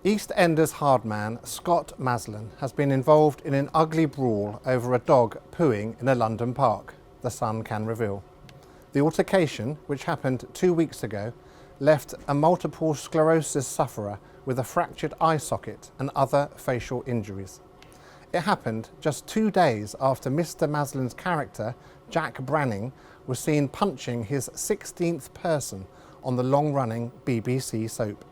EastEnders hardman Scott Maslen has been involved in an ugly brawl over a dog pooing in a London park, The Sun can reveal. The altercation, which happened 2 weeks ago, left a multiple sclerosis sufferer with a fractured eye socket and other facial injuries. It happened just 2 days after Mr. Maslen's character, Jack Branning, was seen punching his 16th person on the long-running BBC soap.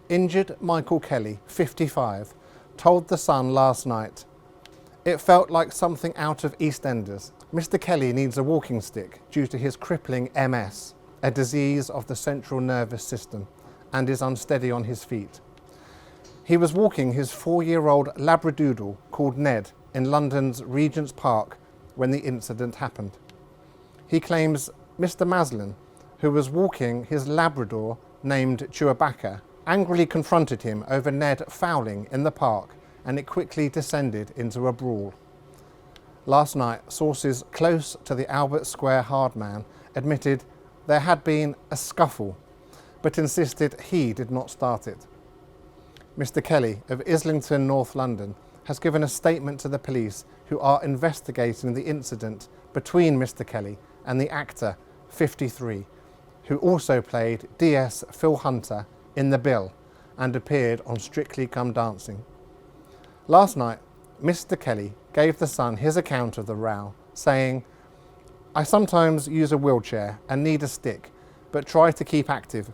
Injured Michael Kelly, 55, told The Sun last night, "It felt like something out of EastEnders. Mr. Kelly needs a walking stick due to his crippling MS, a disease of the central nervous system, and is unsteady on his feet. He was walking his 4-year-old Labradoodle called Ned in London's Regent's Park when the incident happened." He claims Mr. Maslen, who was walking his Labrador named Chewbacca, angrily confronted him over Ned fouling in the park, and it quickly descended into a brawl. Last night, sources close to the Albert Square hardman admitted there had been a scuffle, but insisted he did not start it. Mr. Kelly of Islington, North London, has given a statement to the police, who are investigating the incident between Mr. Kelly and the actor, 53, who also played DS Phil Hunter in The Bill and appeared on Strictly Come Dancing. Last night, Mr. Kelly gave The Sun his account of the row, saying, "I sometimes use a wheelchair and need a stick, but try to keep active.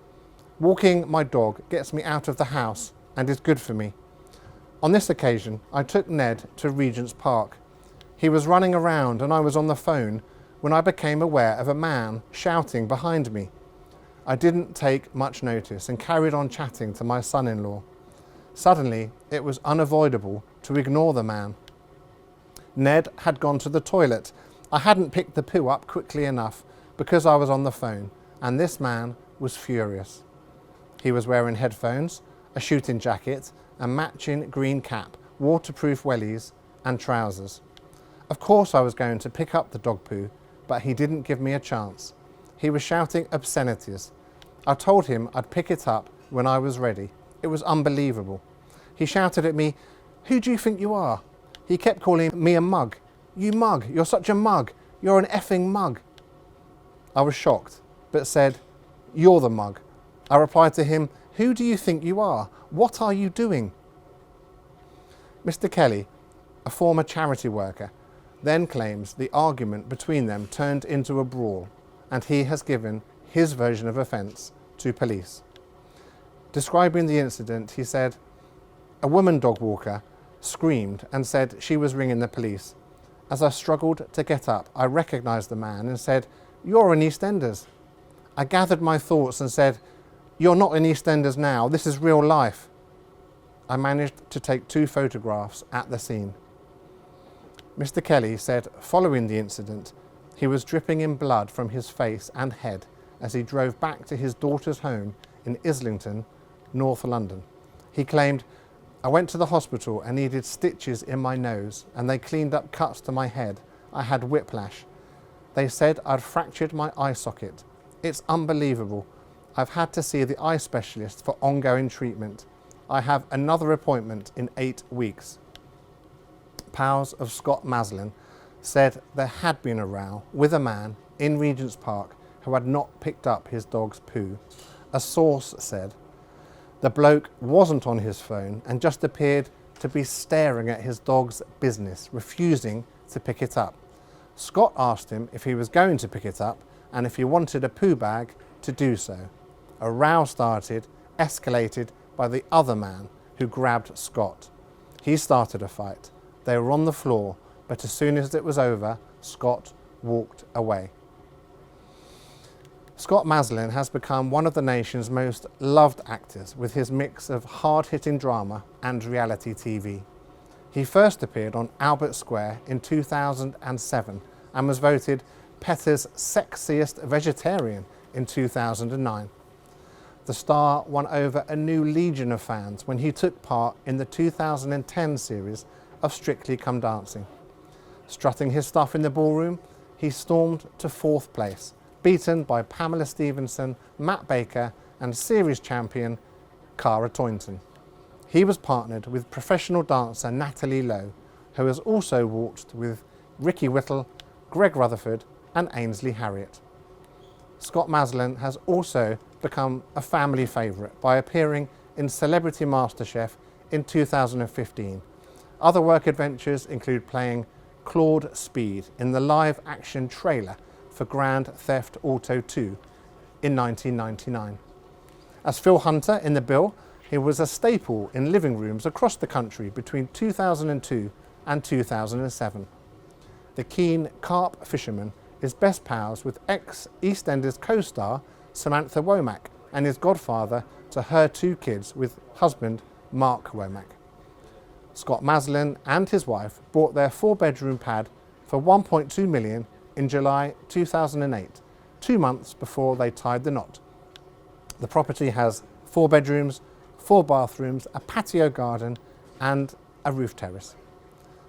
Walking my dog gets me out of the house and is good for me. On this occasion, I took Ned to Regent's Park. He was running around and I was on the phone when I became aware of a man shouting behind me. I didn't take much notice and carried on chatting to my son-in-law. Suddenly, it was unavoidable to ignore the man. Ned had gone to the toilet. I hadn't picked the poo up quickly enough because I was on the phone, and this man was furious. He was wearing headphones, a shooting jacket, a matching green cap, waterproof wellies and trousers. Of course I was going to pick up the dog poo, but he didn't give me a chance. He was shouting obscenities. I told him I'd pick it up when I was ready. It was unbelievable. He shouted at me, 'Who do you think you are?' He kept calling me a mug. 'You mug, you're such a mug. You're an effing mug.' I was shocked, but said, 'You're the mug.' I replied to him, 'Who do you think you are? What are you doing?' Mr. Kelly, a former charity worker, then claims the argument between them turned into a brawl, and he has given his version of offence to police. Describing the incident, he said, "A woman dog walker screamed and said she was ringing the police. As I struggled to get up, I recognised the man and said, 'You're in EastEnders.' I gathered my thoughts and said, 'You're not in EastEnders now, this is real life.' I managed to take 2 photographs at the scene." Mr. Kelly said following the incident, he was dripping in blood from his face and head as he drove back to his daughter's home in Islington, North London. He claimed, "I went to the hospital and needed stitches in my nose, and they cleaned up cuts to my head. I had whiplash. They said I'd fractured my eye socket. It's unbelievable. I've had to see the eye specialist for ongoing treatment. I have another appointment in 8 weeks." Pals of Scott Maslen said there had been a row with a man in Regent's Park who had not picked up his dog's poo. A source said the bloke wasn't on his phone and just appeared to be staring at his dog's business, refusing to pick it up. Scott asked him if he was going to pick it up and if he wanted a poo bag to do so. A row started, escalated by the other man who grabbed Scott. He started a fight. They were on the floor, but as soon as it was over, Scott walked away. Scott Maslen has become one of the nation's most loved actors with his mix of hard-hitting drama and reality TV. He first appeared on Albert Square in 2007 and was voted PETA's sexiest vegetarian in 2009. The star won over a new legion of fans when he took part in the 2010 series of Strictly Come Dancing. Strutting his stuff in the ballroom, he stormed to 4th place, beaten by Pamela Stephenson, Matt Baker and series champion Cara Toynton. He was partnered with professional dancer Natalie Lowe, who has also walked with Ricky Whittle, Greg Rutherford and Ainsley Harriott. Scott Maslen has also become a family favourite by appearing in Celebrity MasterChef in 2015. Other work adventures include playing Claude Speed in the live-action trailer for Grand Theft Auto 2 in 1999. As Phil Hunter in The Bill, he was a staple in living rooms across the country between 2002 and 2007. The keen carp fisherman is best pals with ex-EastEnders co-star Samantha Womack and is godfather to her 2 kids with husband Mark Womack. Scott Maslen and his wife bought their 4-bedroom pad for $1.2 million in July 2008, 2 months before they tied the knot. The property has 4 bedrooms, 4 bathrooms, a patio garden and a roof terrace.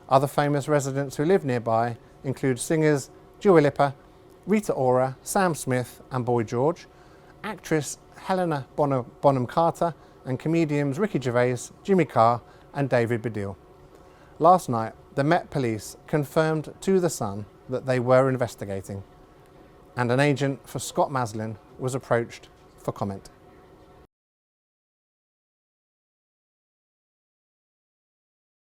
Other famous residents who live nearby include singers Dua Lipa, Rita Ora, Sam Smith and Boy George, actress Helena Bonham Carter and comedians Ricky Gervais, Jimmy Carr and David Baddiel. Last night, the Met Police confirmed to The Sun that they were investigating, and an agent for Scott Maslen was approached for comment.